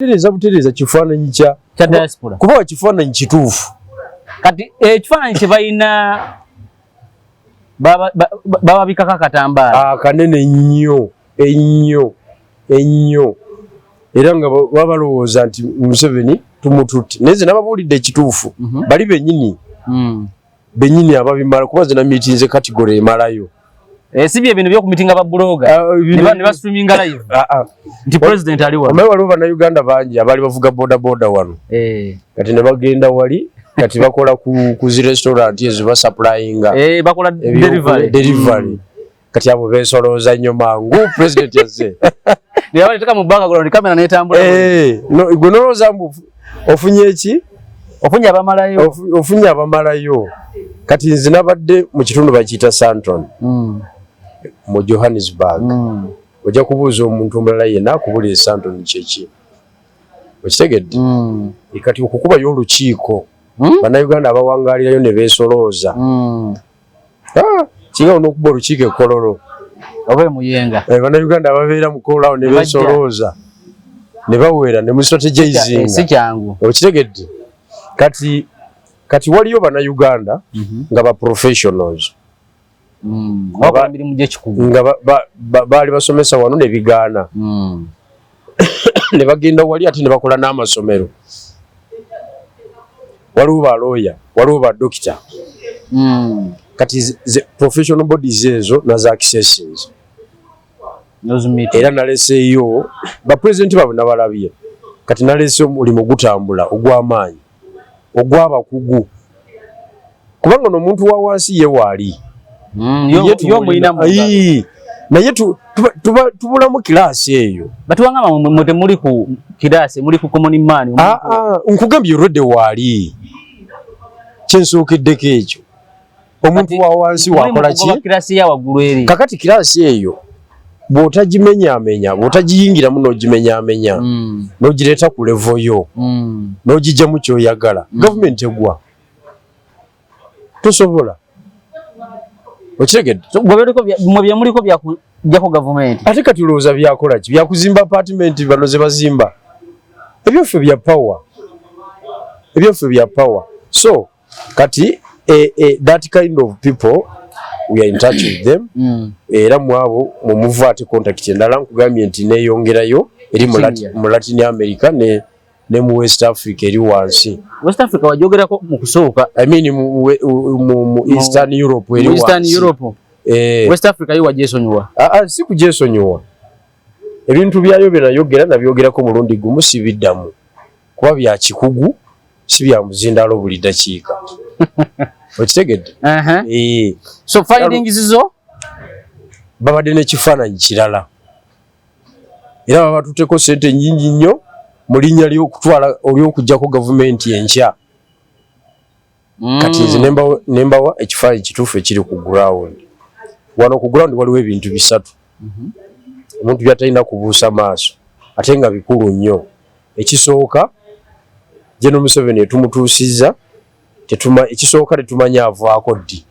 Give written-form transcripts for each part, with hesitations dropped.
butereza kifaananyi kya diaspora kuba kifaananyi kituufu kati ekifaananyi kye balina baba bikaka katambaala kanene ennyo era nga babalowooza nti Museveni tumututte naye ze nababuulidde ekituufu bali bennyini ababimala kuba ze namiitinze kategore emalayo si bye bintu by'okumitinga babbuloga ne bastreaminga live nti president ali wano omaye waliwo bannayuganda bangi abaali bavuga bodaboda wano kati ne bagenda wali kati bakola ku zi restaurant ezo basupplyinga bakola delivery kati abo beesolooza nnyo mangu president yazze ne teka mu banga golo kamera netambula gwe nolowooza mbu ofunye eki ofunye abamalayo kati nze nabadde mu kitundu bakiyita Santon mu Johannesburg ojja kubuuza omuntu omulala yenna akubulira Santon kyeki okitegedde kati okukubayo olukiiko bannayuganda abawangaalirayo ne beesolooza kinga onokuba olukiiko ekololo oba emuyenga bannayuganda ababeera mu kololawo ne beesolooza ne bawera ne mustrategizinga si kyangu okitegedde kati waliyo bannayuganda nga ba professionals nga baali basomesa wano ne bigaana ne bagenda wali ate ne bakola n'amasomero waliwo balooya waliwo badokita kati professional bodies ezo naza accesses era naleseeyo bapulezidenti baabwe nabalabye kati nalese omulimu gutambula ogw'amaanyi ogw'abakugu kubanga n'omuntu wa wansi ye waali naye tubulamu kiraasi eyo batuwangama mwe muli ku kiraasi muli ku common man nkugambye olwedde waali kyensuukiddeko ekyo omuntu wa wansi wakola ki kakati kiraasi eyo bw'otagimenyaamenya bw'otagiyingiramu n'ogimenyaamenya n'ogireeta ku levo yo n'ogijjamu ky'oyagala gavumenti egwa tosobola okitegedde mwe byemuliko byako gavumenti ate kati olowooza byakola ki byakuzimba apaatimenti bano ze bazimba ebyaffe bya power so kati that kind of people we are in touch with them era mwabo mumuva ate contact endala nkugambye nti neeyongerayo eri mu Latin America ne mu West Africa eri wansi West Africa wajogerako mu kusooka I mean mu Eastern Europe eri wansi Eastern Europe West Africa yo wajesonyiwa si kujesonyiwa ebintu byayo byenayogera nabyogerako mulundi gumu sibiddamu kuba bya kikugu si bya muzindalo buli dakiika okitegedde so findings zo babadde n'ekifaananyi kirala era baba batutteko ssente nnyingi nnyo mu linnya ly'okutwala oly'okuggyako gavumenti enkya kati nze nembawa ekifaananyi kituufu ekiri ku ground wano ku ground waliwo ebintu bisatu omuntu byatalina kubuusa maaso ate nga bikulu nnyo ekisooka General Museveni etumutuusizza ekisooka tetumanya avaako ddi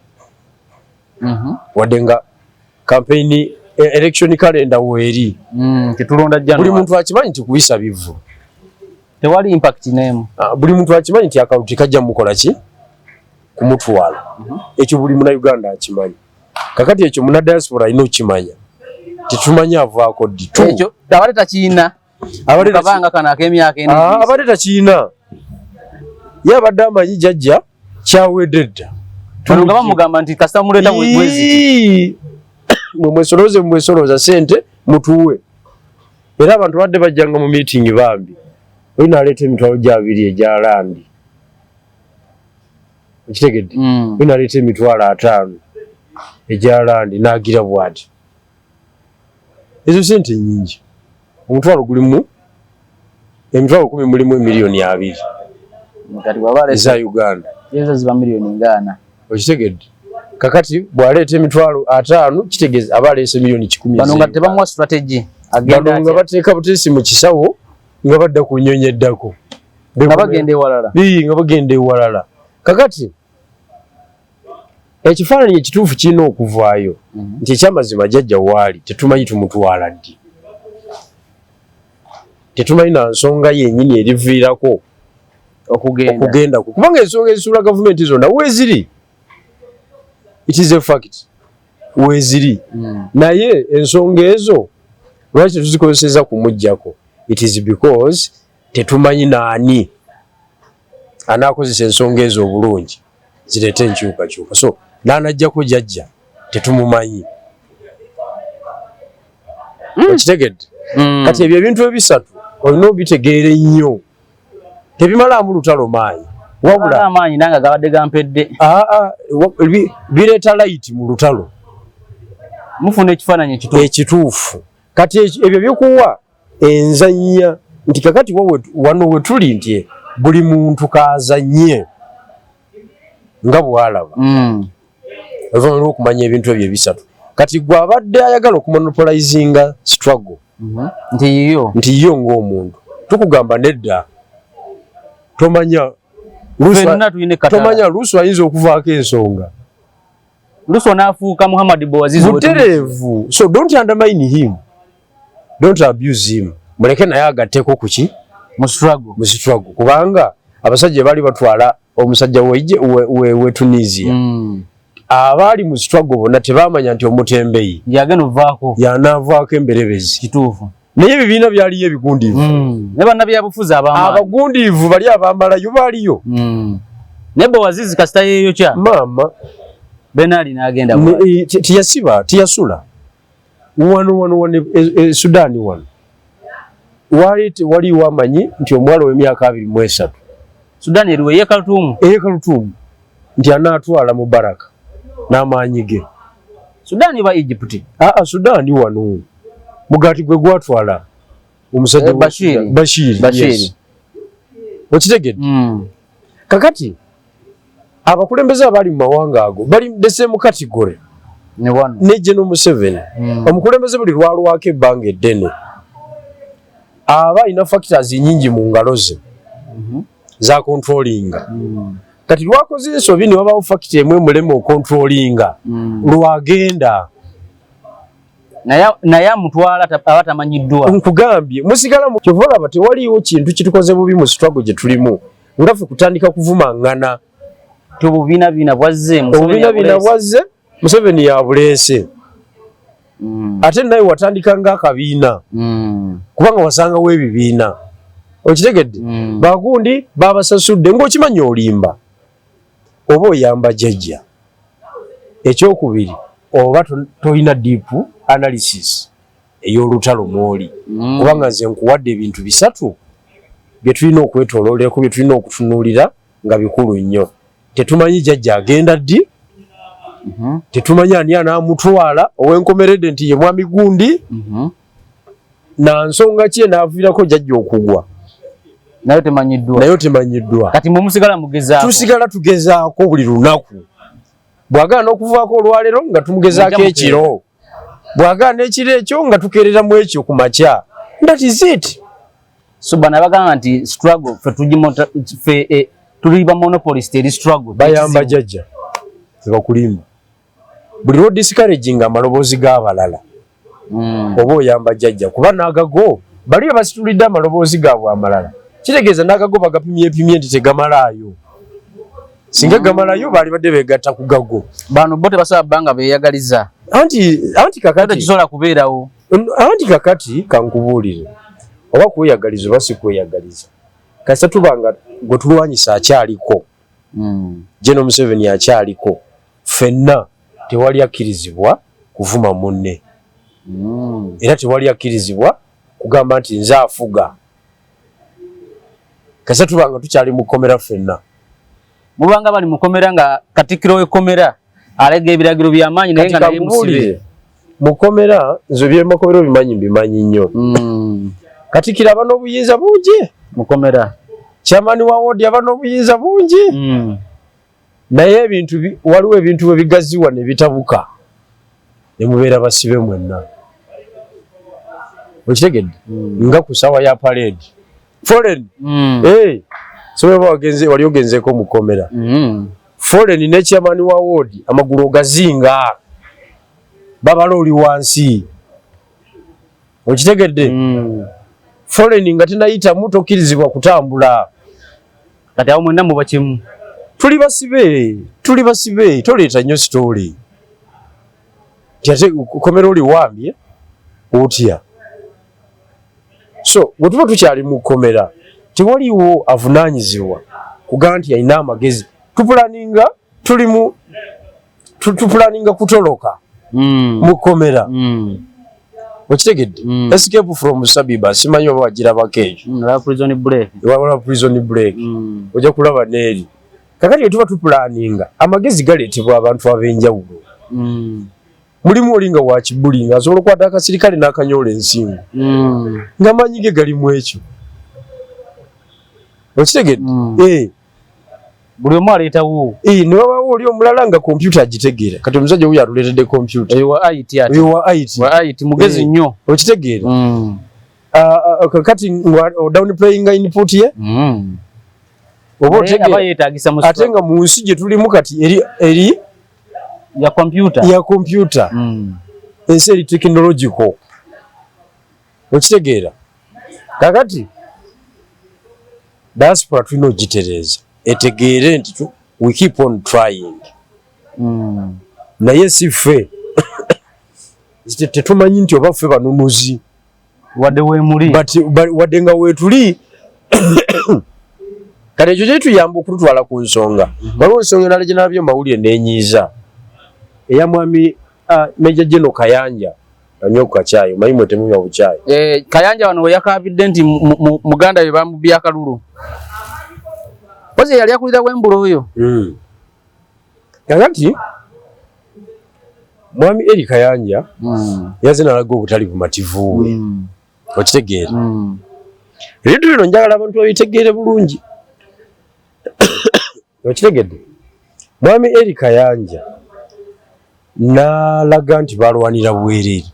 wadde nga campaign election calendar weeri tetulonda January buli muntu akimanyi nti kuyisa bivu tewali impact name buli muntu akimanyi nti akawuti kajja mukola ki kumutwala ekyo buli muna Uganda akimanyi kakati ekyo muna diaspora alina okimanya tetumanya avaako ddi ekyo abale takiina kabanga kana ak'emyaka eni abale takiina yabadde amanyi jajja kyawedde dda nga bamugamba nti kasita muleeta mwezi mwesoloza sente mutuwe era abantu badde bajjanga mu meeting bambi olina aleeta emitwalo gya 2 egya landi ekitegedde olina aleeta emitwalo 5 egya landi n'agira bw'ati ezo sente nyingi omutwalo gulimu emitwalo 10 mulimu emiliyoni 2 eza Uganda ezo ziba miliyoni ngana okitegedde kakati bw'aleeta emitwalo 5 kitegeeza aba aleese miliyoni 10 bano nga tebamuwa strategy agenda nga bateeka buteesi mu kisawo nga badda ku nnyonyi eddako nga bagenda ewalala kakati ekifaananyi ekituufu kirina okuvaayo nti ekyamazima jjajja waali tetumanyi tumutwala ddi tetumanyi na nsonga yennyini eriviirako okugenda kubanga ensonga ezisuula gavumenti zonna weeziri. It is a fact weeziri. Naye ensonga ezo lwaki tetuzikozeseza kumuggyako? It is because tetumanyi naani anaakozesa ensonga ezo obulungi zireete enkyukakyuka. So naanajjako jjajja tetumumanyi. Okitegedde? Kati ebyo ebintu ebisatu olina obitegeera ennyo. Tebimalaamu lutalo maanyi. Wabula amaanyi nanga gabadde gampedde. Bireeta light mu lutalo. Mufuna ekifaananyi ekituufu. Kati ebyo bikuwa enzannya nti kakati wano we tuli nti buli muntu kaazannye nga bw'alaba. Oluvannyuma lw'okumanya ebintu ebyo ebisatu. Kati gwe abadde ayagala okumonopolizinga struggle nti yo ng'omuntu tukugamba nedda tomanya luusi ayinza okuvaako ensonga. Luusi onaafuuka Muhammad Bouaziz butereevu. So don't undermine him, don't abuse him. Muleke naye agatteko kuki mu struggle kubanga abasajja baali batwala omusajja we Tunisia abaali mu struggle bonna tebaamanya nti omutembeyi yanaavaako emberebezi. Kituufu. Naye ebibiina byaliyo ebigundiivu ne bannabyabufuzi abagundiivu bali abamalayo baaliyo. Ne Bouaziz kasita yeeyokya maama Benali n'agenda tiyasula wano Sudaani wano waliwo amanyi nti omuwala w'emyaka 23 Sudaani eriwo ye Khartoum nti anaatwala Mubaraka n'amaanyi ge. Sudaani ba Egypt? Sudaani wano mugaati gwe gwatwala omusajja Bashir. Okitegedde? Kakati abakulembeze abali mu mawanga ago bali the same category ne General Museveni. Omukulembeze buli lwalwako ebbanga eddene aba alina factors nyingi mu ngalo ze za controllinga. Kati lwakoze ensobi ne wabaawo factor emwe mulema ocontrollinga lwagenda naye amutwala aba tamanyiddwa. Nkugambye musigala mu kyovolaba tewaliiwo kintu kitukoze bubi mu struggle gye tulimu nga ffe kutandika kuvumaŋŋana. Obubiina bwazze Museveni yabuleese. Ate naye watandika ng'akabiina kubanga wasangawo ebibiina. Okitegedde? Bagundi babasasudde ng'okimanya olimba oba oyamba jjajja. Ekyokubiri oba tolina deep analysis ey'olutalo mwoli kubanga nze nkuwadde ebintu bisatu bye tulina okwetoolooleko bye tulina okutunuulira nga bikulu nnyo. Tetumanyi jjajja agenda ddi, tetumanyi ani anaamutwala ow'enkomeredde nti ye mwami gundi na nsonga ki enaaviirako jjajja okugwa nayo temanyiddwa. Kati musigala mugezaako. Tusigala tugezaako buli lunaku. Bw'agaana okuvaako olwaleero nga tumugezaako ekiro, bw'agaana ekiro ekyo nga tukeereramu ekyo ku makya. That is it. So bana bagamba nti struggle fe tuli ba monopolist eri struggle bayamba jjajja tebakulimba. Buli lwo discouraging amaloboozi g'abalala oba oyamba jjajja kuba n'agago bali abasitulidde amaloboozi gaabwe amalala. Kitegeeza n'agago bagapimye nti tegamalaayo. Singa gamalayo baali badde beegatta ku gago. Bano bo tebasaba bbanga beeyagaliza. Anti kakati kisobola kubeerawo. Anti kakati kankubuulire oba kweyagaliza oba si kweyagaliza. Kasita tubanga gwe tulwanyisa akyaliko. General Museveni akyaliko. Ffenna tewali akkirizibwa kuvuma munne. Era tewali akkirizibwa kugamba nti nze afuga. Kasita tubanga tukyali mu kkomera ffenna. Mubanga bali mu kkomera nga Katikkiro w'ekkomera alega ebiragiro by'amaanyi naye nga naye musibe. Mu kkomera nze by'emakomero bimanyi nnyo. Katikkiro aba n'obuyinza bungi mu kkomera. Chairman wa ward aba n'obuyinza bungi. Naye waliwo ebintu bwe bigaziwa ne bitabuka ne mubeera basibe mwenna. Okitegedde? Nga ku ssaawa ya parade. Foreign. So wali ogenzeeko mu kkomera. Foreign ne chairman wa ward amagulu ogazinga babala oli wansi. Okitegedde? foreign nga tenayita muto kirizibwa kutambula kati awo mwenna muba kimu tuli basibe toleeta nnyo story tyate komera oli wambye otya so bwe tuba tukyali mu kkomera tewaliwo avunaanyizibwa kugamba nti alina amagezi tupulaninga kutoloka mu kkomera okitegedde escape from Sabiba simanyi oba wagirabako ekyo prison break ojja kulaba neeri kakati bwe tuba tupulaninga amagezi galeetebwa abantu ab'enjawulo mulimu olinga wakibuli nga asobola okukwata akasirikale n'akanyola ensingo nga maanyi ge galimu ekyo okitegedde buli omu aleetawo ne wabaawo oli omulala nga kompyuta agitegeera kati omusajja wuyo atuleetedde kompyuta oyo wa IT mugezi nnyo okitegeera kakati downplayinga input ye oba yeetagisa ate nga mu nsi gye tulimu kati eri ya kompyuta ensi eri technological okitegeera kakati diaspora tulina ogitereeza etegeere nti we keep on trying naye si ffe tetumanyi nti oba ffe banunuzi wadde nga weetuli kale ekyo kyetuyamba okututwala ku nsonga waliwo ensonga endala gye nalabye mawulire n'enyiiza eya mwami Meja General Kayanja anywa ku kacaayi omanyi mwe temunywa bukyayi Kayanja wano we yakaabidde nti muganda we bamubye akalulu pozi yali akulira w'embula oyo kakati mwami Eri Kayanja yazze n'alaga obutali bumativu we okitegeera ebintu bino njagala abantu babitegeere bulungi okitegedde mwami Eri Kayanja n'alaga nti balwanira bwereere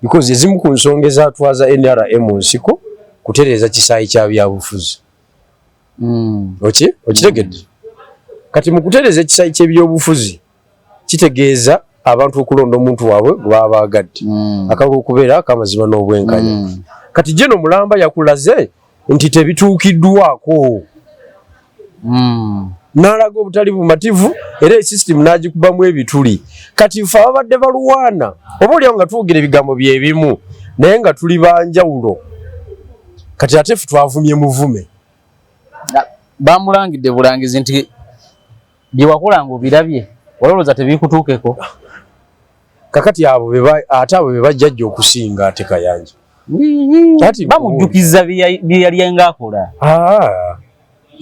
because ezimu ku nsonga ezatwaza NRM nsiko kutereeza kisaayi kya byabufuzi okitegedde kati mu kutereeza ekisaayi ky'ebyobufuzi kitegeeza abantu okulonda omuntu waabwe gwe baba baagadde akalwa okubeera akamazima n'obwenkanya kati Jeno Mulamba yakulaze nti tebituukiddwako n'alaga obutali bumativu era esystem n'agikubamu ebituli kati ffe ababadde balwana oba oliawo nga twogera ebigambo byebimu naye nga tuli banjawulo kati ate ffe twavumye muvume bamulangidde bulangizi nti bye wakola nga obirabye walowooza tebikutuukeko kakati abo ate abo be bajjajja okusinga ate Kayanja bamujjukiza bye yali ng'akola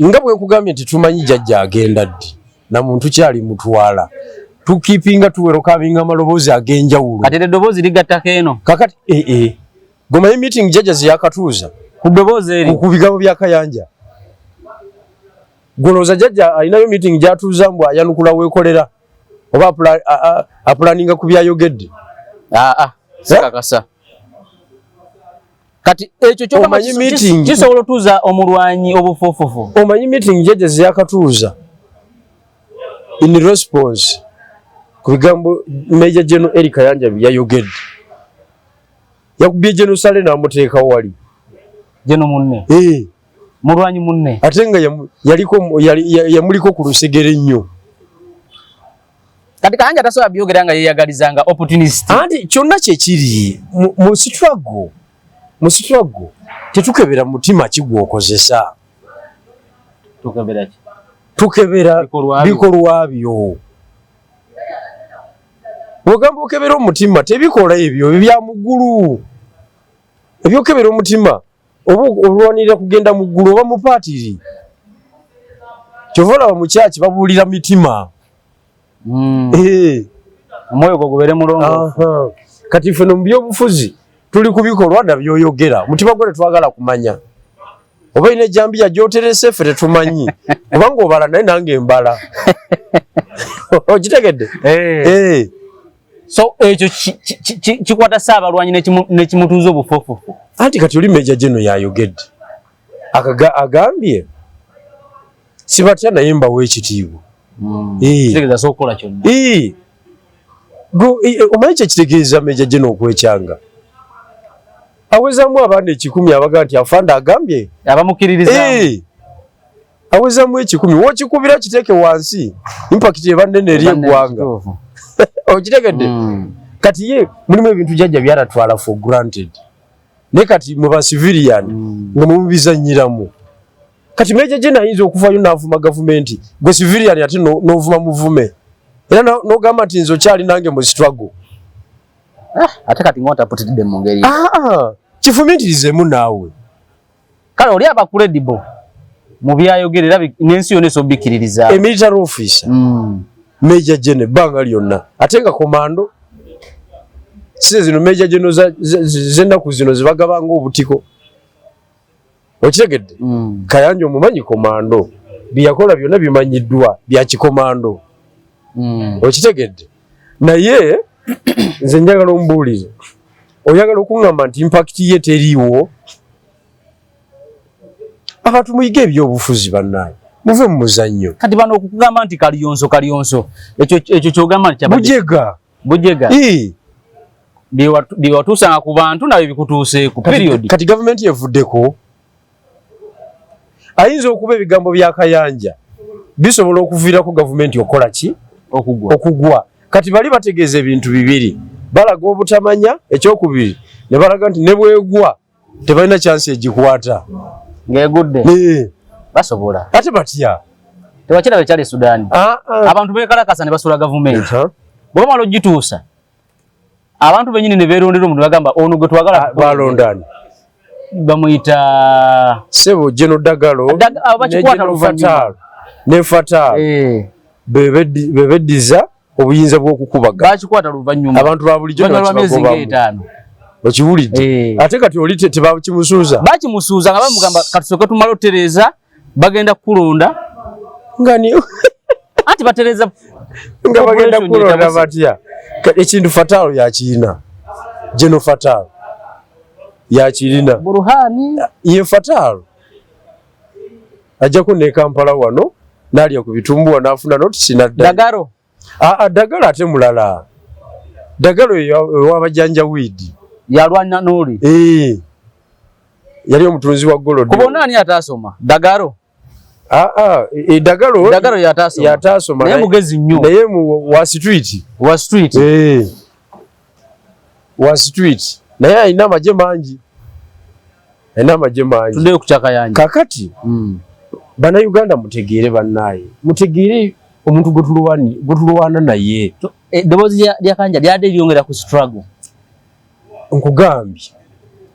nga bwe nkugambye nti tumanyi jjajja agenda ddi na muntu kyali mutwala tukipinga tuwerokabinga amaloboozi ag'enjawulo kati eddoboozi ligattako eno kakati gomanyi meeting jjajja ze yakatuuza ku ddoboozi eri ku bigambo bya Kayanja golooza jjajja alinayo meeting gyatuuza mbu ayanukula weekolera oba apulaninga ku byayogedde sikakasa kati ekyo kyokka kisobola otuuza omulwanyi obufuufufu omanyi meeting jjajja ze yakatuuza in response ku bigambo Meja General Eri Kayanja byayogedde yakubye General Sale n'amuteekawo wali Jeno munne mulwanyi munne ate nga yamuliko ku lusegere nnyo kati Kayanja tasobola byogera nga yeeyagalizanga opportunist anti kyonna kyekiri mu struggle tetukebera mutima kigwokozesa tukebera bikolwa byo bwogamba okebera omutima tebikola ebyo bya muggulu ebyokebera omutima oba olwanirira kugenda mu ggulu oba mu paatiri kyova olaba mu kyaki babuulira mitima omwoyo gwo gubeere mulongoofu kati ffe no mu byobufuzi tuli ku bikolwa na byoyogera mutima gwo tetwagala kumanya oba ine ejjambiya gy'oterese ffe tetumanyi kubanga obala naye nange mbala okitegedde so ekyo kikwata Ssaabalwanyi nekimutuuza obufuufufu anti kati oli Meja General yayogedde agambye sibatya naye mbawo ekitiibwa kitegeeza sokola kyonna omanyi kyekitegeeza Meja General okwekyanga awezamu abandi 10 abaga nti afanda agambye abamukiririza awezamu 10 wokikubira kiteke wansi impact ebanene eri eggwanga okitegedde kati ye mulimu ebintu jajja byaratwala for granted ne kati mu ba civilian ngo mubizanyiramu kati Major General ayinza okuvayo n'avuma gavumenti gwe civilian ate n'ovuma muvume era n'ogamba nti nze okyali nange mu struggle ate kati ngota potedde mu ngeri kifumiitirizeemu naawe kale oli aba credible mu byayogerera n'ensi yonna esobikiririza military officer Major General banga lyonna ate nga komando si zino Major General z'ennaku zino zibagabanga obutiko okitegedde Kayanja omumanyi komando byakola byonna bimanyiddwa bya kikomando okitegedde naye nze njagala ombuulire oyagala okuŋŋamba nti impact ye teriiwo abantu muyige ebyobufuzi bannaye muve mu muzannyo kati bano okugamba nti kaliyonso ekyo kyogamba nti bujega biwatuusanga ku bantu nabyo bikutuuseeku period kati gavumenti evuddeko ayinza okuba ebigambo bya Kayanja bisobola okuviirako gavumenti okola ki okugwa kati bali bategeeza ebintu bibiri balaga obutamanya ekyokubiri ne balaga nti ne bwegwa tebalina chance egikwata ngegudde basobola ate batya tewakira bekyali Sudan abantu bekalakasa ne basula gavumenti bwe bamala ogituusa abantu benyini ne beerondera omuntu bagamba ono gwe twagala balondani bamuyita Sebo General Dagalo ne Fatal bebeddiza obuyinza bw'okukubaga bakikwata luvannyuma abantu ba bulijjo okiwulidde ate kati oli tebakimusuuza bakimusuuza nga bamugamba katusooke tumala otereza bagenda kulonda anti batereza nga bagenda kulonda batya ekintu Fatal yakirina General Fatal yakirina Burhani ye Fatal ajako ne Kampala wano nalya ku bitumbuwa nafuna notice nadda Dagaro Dagalo ate mulala Dagalo wabajanja widi yalwana noli yali omutunzi wa golo kubona ani atasoma Dagaro Dagalo yatasoma naye mugezi nnyo naye mu wa street naye alina amagye mangi tuddeyo ku Kayanja kakati Bannayuganda mutegeere bannaye mutegeere omuntu gwe tulwana naye eddoboozi lya Kayanja lyadde lyongera ku struggle nkugambye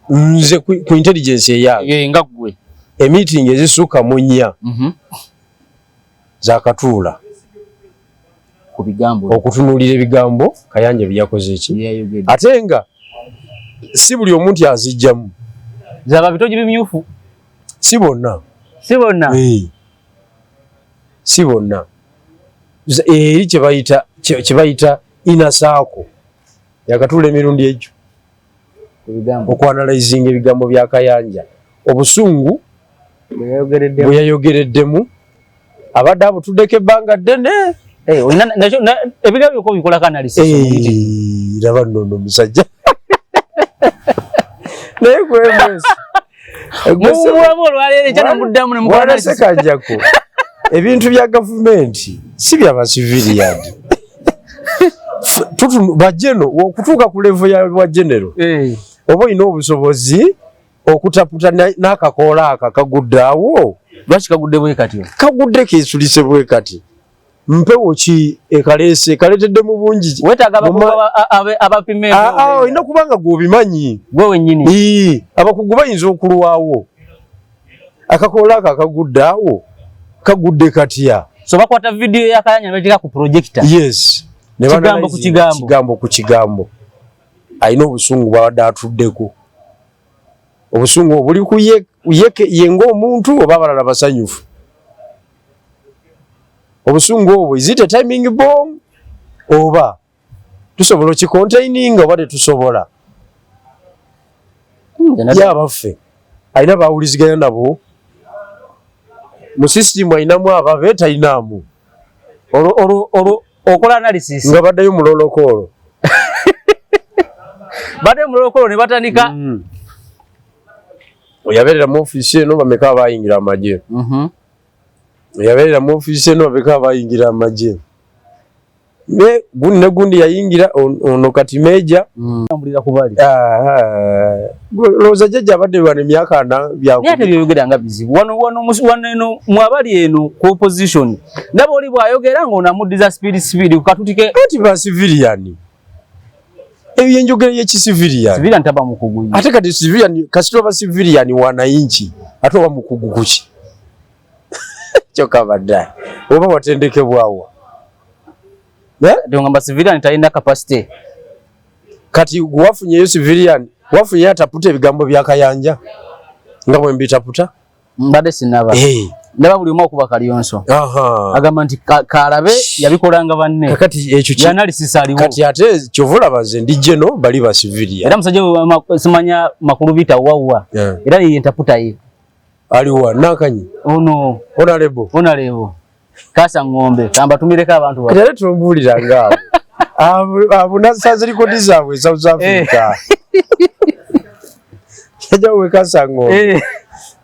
nze ku intelligence eyange nga ggwe meeting ezisukka mu 4 zakatuula ku bigambo okutunuulira ebigambo Kayanja byakoze ki ate nga si buli omuntu azijjamu zaba bitoji bimyufu si bonna eri kyebayita inasaako yakatuula emirundi egyo okwanalizinga ebigambo bya Kayanja obusungu bwe yayogereddemu abadde abutuddeko ebbanga ddene ebigambo byokka obikola analysis raba nnono omusajja naye gwemwesi mubulamu olwaleero ekyana muddamu ne mukola analysis Kanjako ebintu bya gavumenti si bya basiviliani bajeno okutuuka ku level ya bajjenero oba olina obusobozi okutaputa n'akakoola aka kagudde awo lwaki kagudde bwe kati kagudde keesulise bwe kati mpewo ki ekaleese kaleetedde mu bungi wetaaga abapime olina kubanga gw'obimanyi gwe wennyini abakugu bayinza okulwawo akakoola aka kagudde awo kagudde katya so bakwata video ya Kayanja nebagika ku projector yes kigambo ku kigambo ayina obusungu bwabadde atuddeko obusungu obuli ku yenga omuntu oba abalala basanyufu obusungu obwo is it a timing bomb oba tusobola okikontaininga oba tetusobola yabaffe ayina bawuliziganya nabo mu system ayinamu ababe tayinamu okola analysis nga baddayo mulolokolo badde mulolokolo ne batandika Oyaberera mu office eno bameka abayingira amaje. Oyaberera mu office eno bameka abayingira amaje. Ne gundi yayingira ono kati meja ambulira kubali. Loza jajja abadde bane myaka na bya. Nyate byogera nga bizibu. Wano eno mwabali eno ku opposition. Ndabo oli bwayogera ngo namudiza speed katutike kati ba civilian. Ebiyenjogera ye civilian. Civilian taba mukugu. Ate kati civilian kasito ba civilian wananchi atoba mukugu kuchi. Choka badai. Oba watendeke bwawa. Ngamba civilian talina capacity. Kati wafunye yo civilian, wafunye ataputa ebigambo bya Kayanja. Nga bwe mbitaputa? Mbade sinaba. Ndaba buli omu okuba Kalyonso. Agamba nti Kalabe yabikolanga banne. Kati ekyo ki analysis aliwo. Kati ate kyovula baze ndi jeno bali ba civilian. Era musajja simanya makulu bita wawa. Era ye interputa ye. Aliwa nakanyi. Ono. Honorable. Kasa ngombe kamba tumireka abantu ba. Kati tumbulira ngabo. Abo nasaze record zawe South Africa. Kajja we kasa ngombe.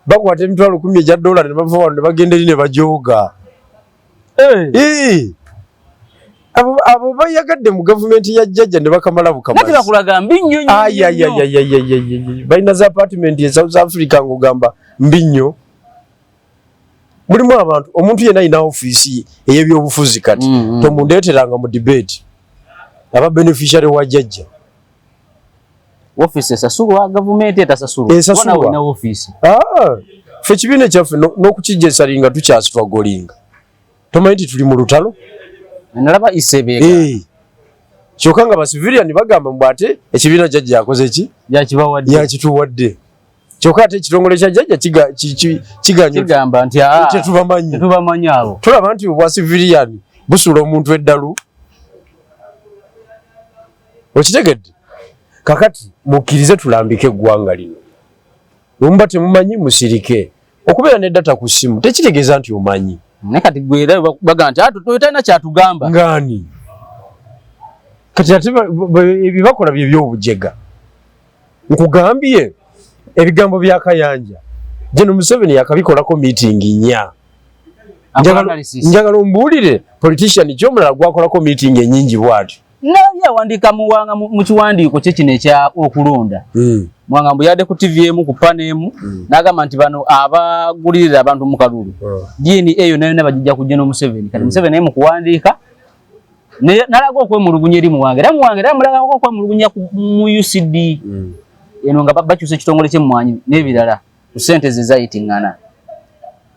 Bakwate $10,000 ne bava ne bagende line bajoga. Abo bayagadde mu government ya jjajja ne bakamala bukamala. Nati bakulaga mbinyo nnyo. Baina za apartment ya South Africa ngogamba mbinyo. Mulimu abantu omuntu yena ina office eyebyobufuzi kati tomundeeteranga mu debate aba beneficiary wa jjajja. Office esasulwa government etasasulwa wana ina office fe kibine kyaffe n'okukijjesa linga tukyasitwagolinga tomanyi tuli mu lutalo nalaba isebeka kyokka nga basiviliani bagamba mbu ate ekibiina jjajja yakoze ki yakituwadde kyokka ate ekitongole kya jjajja kigamba nti tetubamanyi abo tulaba nti obwa siviliani busula omuntu eddalu okitegedde kakati mukkirize tulambike eggwanga lino lumba temumanyi musirike okubeera ne data ku ssimu tekitegeeza nti omanyi naye kati gwera bagamba nti totalina kyatugamba ngani kati ate ebibakola bye by'obujega nkugambye ebigambo bya Kayanja Jeno Museveni yakabikolako meeting nya njagala ombuulire politician kyomulala gwakolako meeting ennyingi bw'atyo naye wandika muwanga mu kiwandiiko kye kino ekya okulonda Mwanga mbu yadde ku TV emu ku panemu n'agamba nti bano abagulirira abantu mu kalulu dini eyo nayo nabajja ku Jeno Museveni kati Museveni mu kuwandiika nalaga okwemulugunya eri muwange era muwange era mulaga okwemulugunya mu UCD eno nga bakyusa ekitongole ky'emmwanyi n'ebirala ku ssente ze zayitingana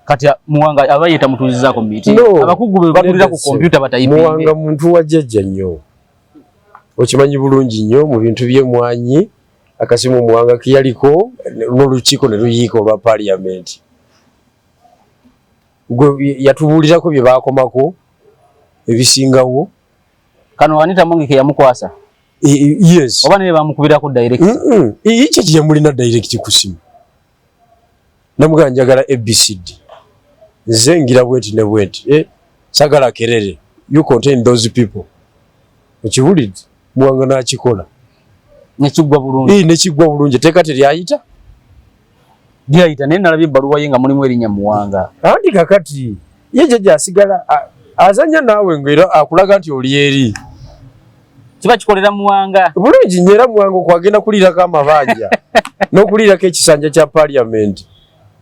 kati muwanga abayita mutuuzizaako meeting abakugu be bagulira ku computer batayipinge muwanga muntu wa jjajja nnyo okimanyi bulungi nnyo mu bintu by'emmwanyi akasimu muwanga kiyaliko n'olukiiko ne luyiika olwa parliament yatubuulirako bye baakomako ebisingawo kano Anita Mungike yamukwasa yes oba ne bamukubirako direct ikyo kyemulina direct ku simu namugamba njagala ABCD nze ngira bweti ne bweti sagala kerere you contain those people okiwulidde muwanga n'akikola nekigwa bulungi nekigwa bulungi teeka teryayita lyayita naye nalabye ebbaluwa ye nga mulimu erinnya muwanga andi kakati ye jjajja asigala azanya naawe ng'era akulaga nti oli eri kiba kikolera muwanga bulungi nnyo era muwanga okwagenda kuliirako amabanja n'okuliirako ekisanja kya parliament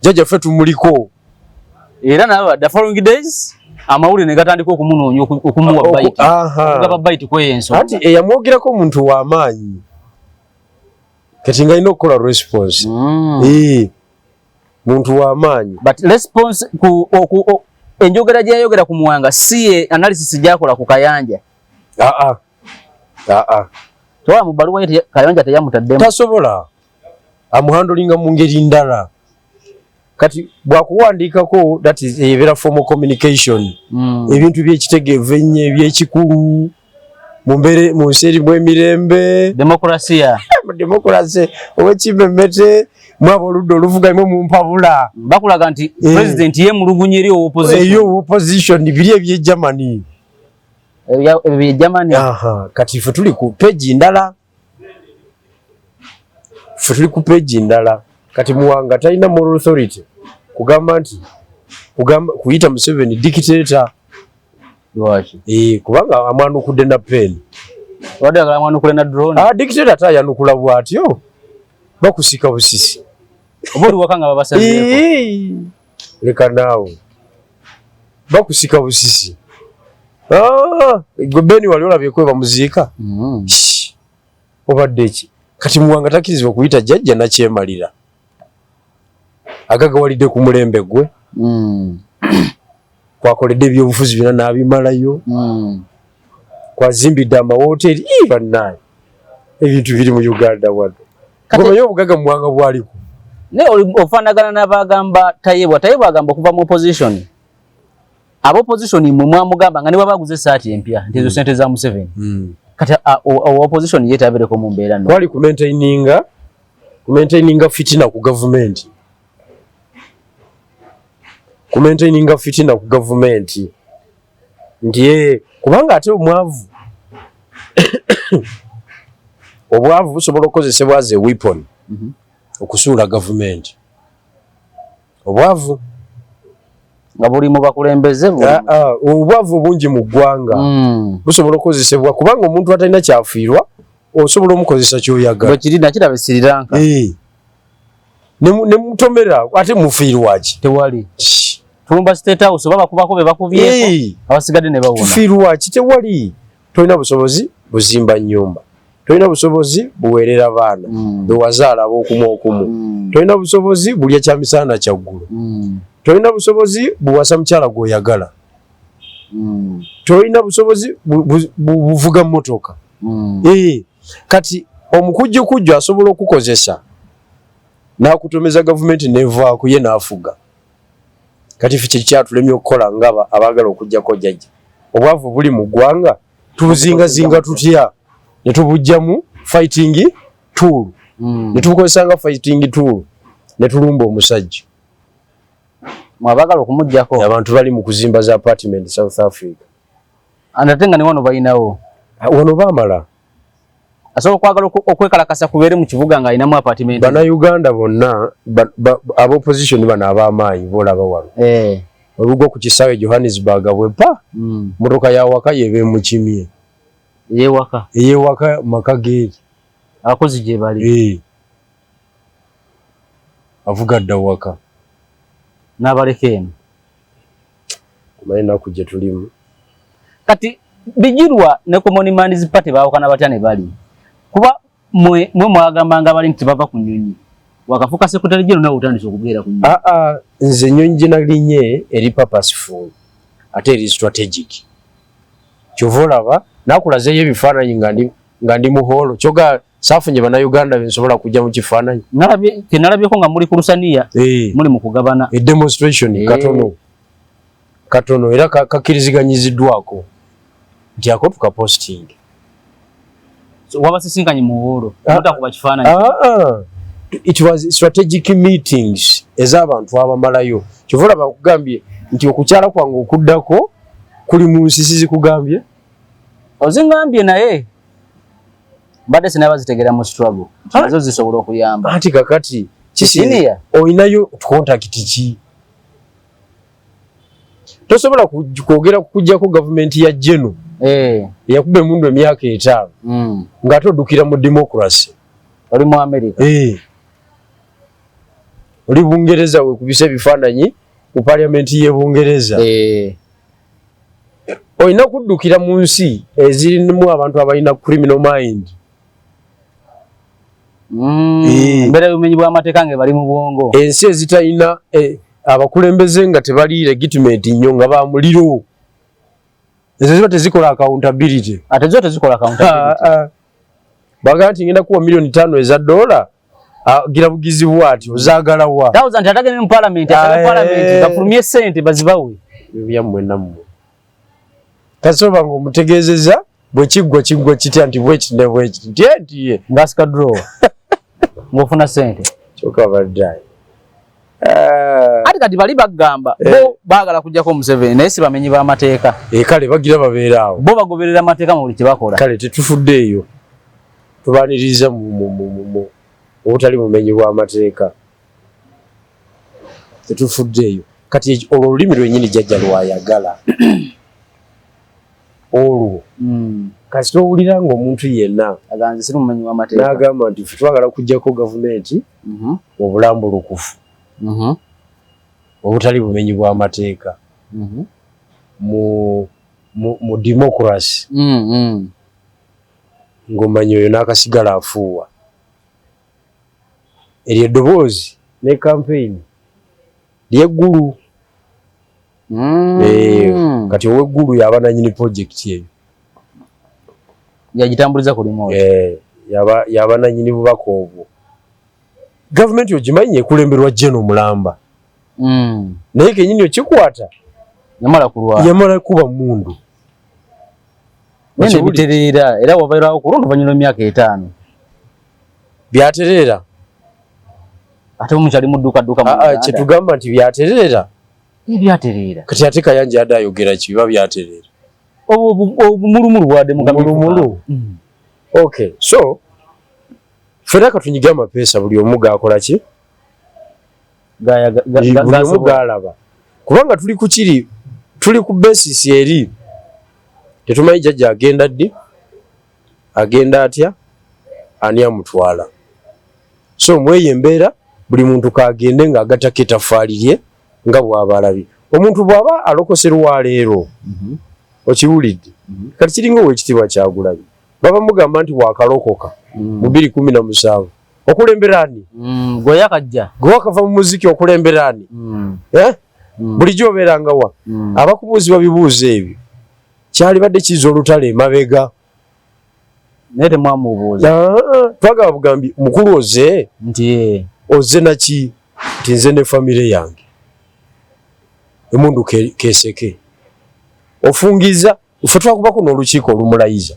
jjajja ffe tumuliko era naba the following days amawulire ne gatandika okumunoonya okumuwa bayiti okugaba bayiti kweyensonga anti eyamwogerako omuntu w'amaanyi kati ng'alina okukola response muntu w'amaanyi but response enjogera gyeyayogera ku muwanga si ye analysis gyakola ku Kayanja towa mu bbaluwa ye Kayanja teyamutaddemu tasobola amuhandolinga mu ngeri ndala kati bwakuwandiikako that is ebeera formal communication ebintu by'ekitegeevu ennyo eby'ekikulu mu nsi erimu emirembe demokrasia ow'ekimmemmete mwaba oludda oluvugamu mu mpabula bakulaga nti president ye mulugunya eri opposition biri eby'Germany kati ffe tuli ku page ndala kati Muwanga talina moral authority kugamba nti kuyita Museveni dictator. Lwaki? Kubanga amwanukudde na pen. Wadde agala amwanukule na drone. Dictator tayanukula bwatyo. Bakusika busisi. Oba oli waka nga babasalireko. Leka naawe. Bakusika busisi. Gwe Beni wali olabyeko bamuziika. Obadde ki? Kati Muwanga takirizibwa kuyita jjajja nakyemalira. Agagawalidde ku mulembe gwe. Kwakoledde ebyobufuzi byonna n'abimalayo. Kwazimbidde amawooteri bannaye. Ebintu biri mu Uganda wano. Gomanyi obugaga Muwanga bwaliko. Naye ofaanagana n'abagamba Tayebwa. Tayebwa agamba okuva mu opposition. Ab'opposition mwe mwamugamba nga ne babaguze essaati empya nti ezo ssente za Museveni. Kati opposition yeetabereko mu mbeera nno. Kwali kumaintaininga fitina ku gavumenti. Kumaintaininga fitina ku gavumenti. Nti kubanga ate omwavu. Obwavu busobola okukozesebwa as a weapon. Okusuula gavumenti. Obwavu nga buli mu bakulembeze obwavu bungi mu ggwanga busobola okukozesebwa kubanga omuntu atalina kyafiirwa osobola omukozesa ky'oyagala. Bwe kiri nakiraba Sri Lanka. Ne mutomera ate mufiirwa ki? Tewali. Tulumba State House oba bakubako be bakubyeko abasigadde ne bawona. Tufiirwa ki? Tewali. Tolina busobozi buzimba nnyumba. Tolina busobozi buweerera baana bewazaala ab'okumu. Tolina busobozi bulya kyamisana kyaggulu. Tolina busobozi buwasa mukyala gw'oyagala. Tolina busobozi buvuga mmotoka. Kati omukujjukujju asobola okukozesa n'akutomeza gavumenti nevaako ye n'afuga. Kati ffe kyatulemye okukola ngaba abaagala okujjako jjajja. Obwavu buli mu ggwanga tubuzingazinga tutya ne tubujjamu fighting tool. Ne tubukozesanga fighting tool ne tulumba omusajja. Mwabagala okumuggyako. Abantu bali mu kuzimba za apartment South Africa. Anatenga ne wano bayinawo. Wano baamala. Asobola okwagala okwekalakasa kubeere mu kibuga nga alinamu apartment. Bannayuganda bonna ab'opposition bano ab'amaanyi boolaba wano. Olugo ku kisaawe Johannesburg bwepa motoka ya waka yebe mukimye. Eyewaka maka geeri. Abakozi gye bali. Avuga dda waka. N'abalekeni. Kumayina kujja tulimu. Kati bijirwa ne Common Man's Party baawukana batya ne bali. Kuba mwe mwagambanga bali nti bava ku nnyonyi. Wakafuka sekretary general nawe utandise okubeera ku nnyonyi. Nze ennyonyi gye nalinye eri purposeful ate eri strategic. Kyova olaba nakulazeeyo ebifaananyi nga ndi muholo kyoga saafunye bannayuganda bensobola kujja mu kifaananyi. Nalabyeko nga muli ku Lusaniya muli mu kugabana demonstration katono era kakiriziganyiziddwako nti ako tukaposting. Wabasisinkanye mu holo mutakuba kifaananyi. It was strategic meetings ez'abantu abamalayo. Kyova olaba bakugambye nti okukyala kwange okuddako kuli mu nsisi zikugambye. Ozingambye naye badde sinaba zitegera mu struggle. Nazo zisobola okuyamba. Ati kakati kisi oyinayo contact ki? Tosobola kwogera kujjako gavumenti ya Jeno. Yakubba emundu emyaka 5. Nga toddukira mu democracy. Oli mu America. Oli Bungereza wekubisa ebifaananyi ku parliamenti y'e Bungereza. Oyina kuddukira mu nsi ezirimu abantu abalina criminal mind. Mbere y'obumenyi bw'amateeka nga bali mu bwongo. Ensi ezitalina abakulembeze nga tebali legitimate nnyo nga ba muliro. Ezo ziba tezikola accountability. Ate zo tezikola accountability. Baga nti ngenda kuwa $5 eza dola gira bugizi bwati ozaagala wa. 1000 atagene mu parliament gafulumye ssente bazibawe. Byamwe namwe. Kasoba ngo mutegeezeza bwe kiggwa kitya nti bwekiti ne bwekiti. Ndiye ngasika draw. Ngofuna ssente. Kyoka baddayi. Ati kati bali bagamba bo baagala kujjako Museveni naye si bamenyi b'amateeka. Kale bagira babeeraawo. Bo bagoberera amateeka mu buli kye bakola. Kale tetufuddeeyo. Tubaaniriza mu obutali bumenyi bw'amateeka. tetufuddeeyo kati olwo olulimi lwenyini jjajja lwayagala olwo kati towulira ng'omuntu yenna n'agamba nti ffe twagala kujjako gavumenti obulambulukufu obutali bumenyi bw'amateeka mu democracy ng'omanyi oyo n'akasigala afuuwa eryo eddoboozi ne campaign lyeggulu kati ow'eggulu yaba nanyini projekiti eyo yagitambuliza ku remote yaba nanyini bubaka obwo gavumenti ogimanyi ekulemberwa General Mulamba naye kenyini okikwata yamala kuba mundu nene bitereera era wabairawo kulonda banyino emyaka 5 byatereera ate omukyali mudduka mu kyetugamba nti byatereera kati ate Kayanja adayogera kiba byatereera obumulumulu bwadde mugamulumulu okay so fera katunyiga amapeesa buli omu gakola ki buli omu galaba kubanga tuli ku basis eri tetumanyi jjajja agenda ddi agenda atya ani amutwala so mweye embeera buli muntu kagende nga agatako ettaffaali lye nga bw'aba alabye omuntu bw'aba alokoserwa leero okiwulidde kati kiringa ow'ekitiibwa Kyagulabye baba mugamba nti wakalokoka mu 2017 okulembera ani gwe yakajja gwe wakava mu muziki okulembera ani bulijjo obeeranga wa abakubuuzibwa bibuuzo ebyo kyali badde kiza olutale emabega naye temwamubuuza twagaba bugambi mukulu oze nti oze naki nti nze ne famire yange emundu keseke ofungiza ufe twakubako n'olukiiko olumulayiza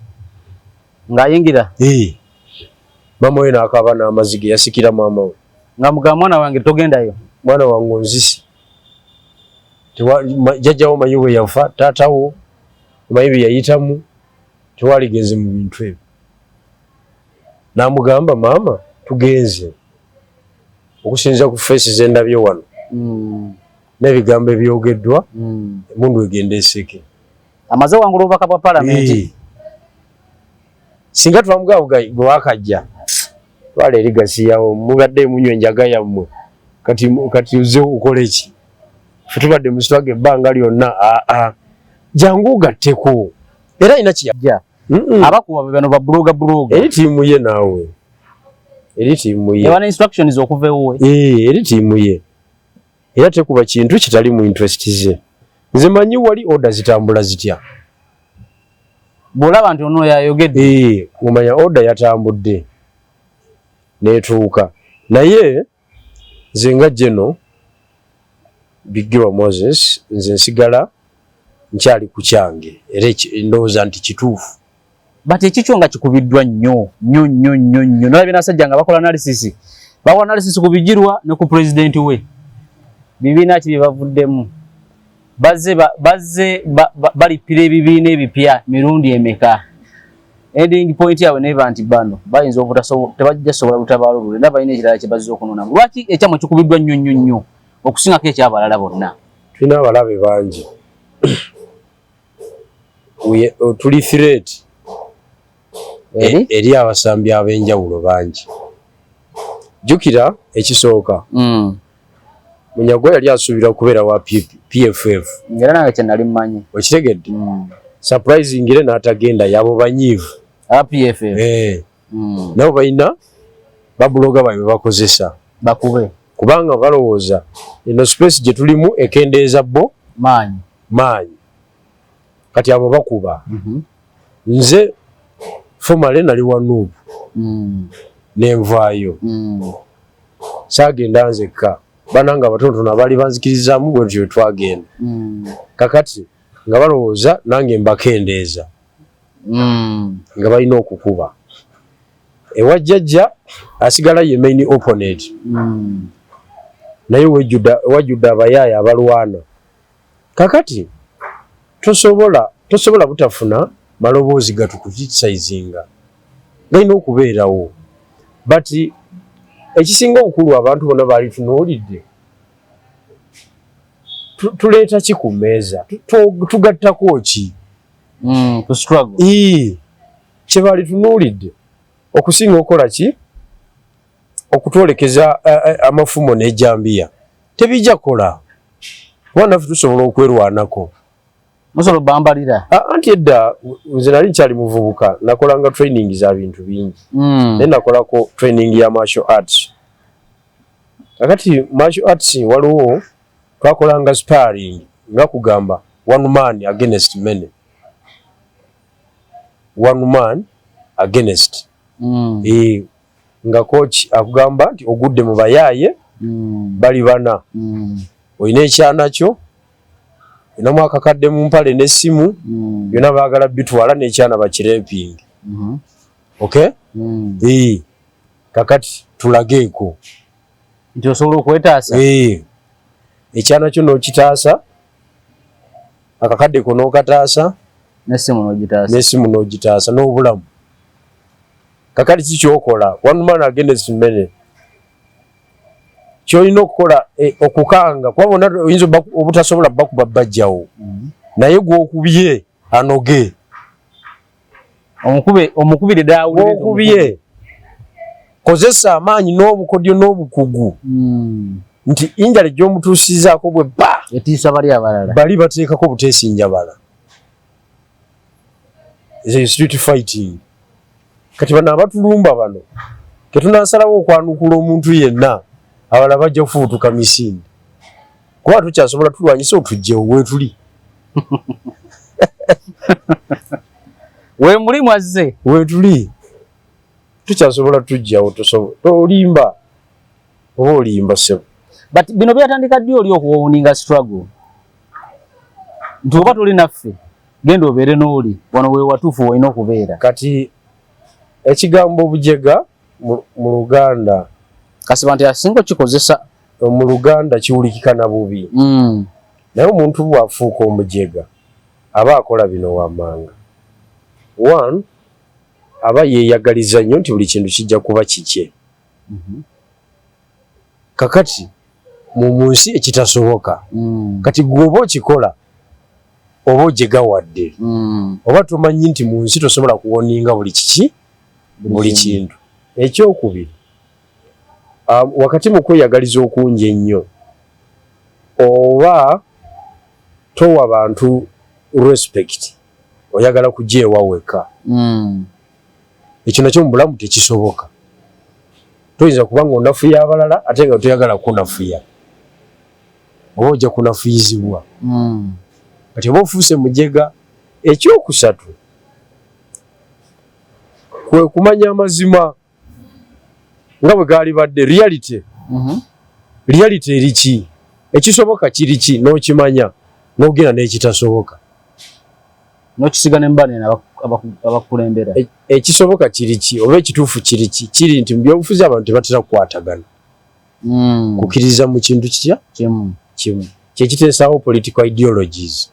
ng'ayingira mama we n'akaaba n'amazige yasikira mama we nga mugamba mwana wange togendayo mwana wange onzisi jjajjawo manyi bwe yafa taatawo omanyi bye yayitamu tewaligeze mu bintu ebyo n'amugamba maama tugenze okusinza ku feesi z'endabye wano n'ebigambo ebyogeddwa emundu egenda eseke amaze wangula obubaka bwa palamenti singa twamugaba gwe wakajja twala eri gasiyawo mubadde munywa enjaga yammwe kati uze ukole ki ffe tubadde musitwaga ebbanga lyonna jangu gatteko era ina kiyajja abakuba bano babuloga eri tiimu ye naawe eri tiimu ye ewana instructions okuva ewuwe eri tiimu ye era tekuba kintu kitali mu interest ze nze manyi wali order zitambula zitya bw'olaba nti ono yayogedde omanya order yatambudde neetuuka naye nze nga General Bigirwa Moses nze nsigala nkyali ku kyange era ndowooza nti kituufu bati ekikyo nga kikubiddwa nnyo nolabye n'abasajja nga bakola analysis bakola analysis ku Bigirwa ne ku pulezidenti we bibiina ki bye bavuddemu bazze balipira ebibiina ebipya mirundi emeka ending point yawe neba nti bano bayinza tebajja sobola lutabaalo lule era balina ekirala kye bazze okunonamu lwaki ekyamwe kikubiddwa nnyo okusingako ekyabalala bonna tulina abalabe bangi tuli threat eri abasambi ab'enjawulo bangi jjukira ekisooka Munyagwa yali asuubira okubeera wa PFF era nange kye nali mmanyi okitegedde surprising ire n'atagenda yabo banyiivu PFF nabo balina babuloga baabwe bakozesa bakube kubanga balowooza eno space gye tulimu ekendeeza bo maanyi kati abo bakuba nze fomale nali wa Nuupu nenvaayo saagenda nzekka bananga abatonotono abaali banzikirizaamu bwe tutyo twagenda kakati nga balowooza nange mbakendeeza nga balina okukuba ewa jjajja asigala ye main opponent naye wajjudde abayaaya abalwana kakati tosobola butafuna maloboozi gatukutisayizinga galina okubeerawo but ekisinga obukulu abantu bonna baali tunuulidde tuleeta ki ku mmeeza tugattako ki ku struggle kye baali tunuulidde okusinga okola ki okutwolekeza amafumo n'ejjambiya tebijja kukola wanaffe tusobola okwerwanako musobola bambalira anti edda nze nali nkyali muvubuka nakolanga training za bintu bingi naye nakolako training ya martial arts kakati martial arts waliwo twakolanga sparring nga kugamba one man against many one man against nga coach akugamba nti ogudde mu bayaaye bali bana olina ekyana kyo olinamu akakadde mu mpale n'essimu byonna baagala bitwala n'ekyana bakirepingi okay kakati tulageeko nti osobola okwetaasa ekyana kyo n'okitaasa akakadde ko n'okataasa n'essimu n'ogitaasa n'obulamu kakati kikyokola one man against many kyolina okukola okukanga kuba bonna oyinza obutasobola bakuba bajjawo naye gwokubye anoge omukubire gwokubye kozesa amaanyi n'obukodyo n'obukugu nti injala gy'omutuusizaako bwe ba etiisa bali abalala bali bateekako buteesinja bala street fighting kati bano abatulumba bano ketunasalawo okwanukula omuntu yenna abala bajja kufuutuka misinde kuba tukyasobola tulwanyisa otujjewo wetuli we mulimu azze wetuli tukyasobola tujjawo olimba oba olimba sebo but bino byatandika ddi oli okuwuninga struggle nti oba tuli naffe genda obeere n'oli wano we watuufu walina okubeera kati ekigambo obujega mu Luganda kasiba nti asinga kikozesa mu Luganda kiwulikika na bubi naye omuntu bw'afuuka omujega aba akola bino wammanga one aba yeeyagaliza nnyo nti buli kintu kijja kuba kikye kakati mu nsi ekitasoboka kati gwoba okikola oba ojegawadde oba tomanyi nti mu nsi tosobola kuwoninga buli kiki buli kintu ekyokubiri wakati mu kweyagaliza okungi ennyo oba towa bantu respect oyagala kujja ewaweka ekyo nakyo mu bulamu tekisoboka toyinza kuba nga onafuya abalala ate nga toyagala kunafuya oba ojja kunafuyizibwa kati oba ofuuse mujega ekyokusatu kwe kumanya amazima nga bwe gaali badde reality eri ki ekisoboka kiri ki n'okimanya n'ogenda n'ekitasoboka n'okisiga n'embanena abakulembera ekisoboka kiri ki oba ekituufu kiri ki kiri nti mu byobufuzi abantu tebatera kukwatagana kukkiriza mu kintu kitya kimu kyekiteesaawo political ideologies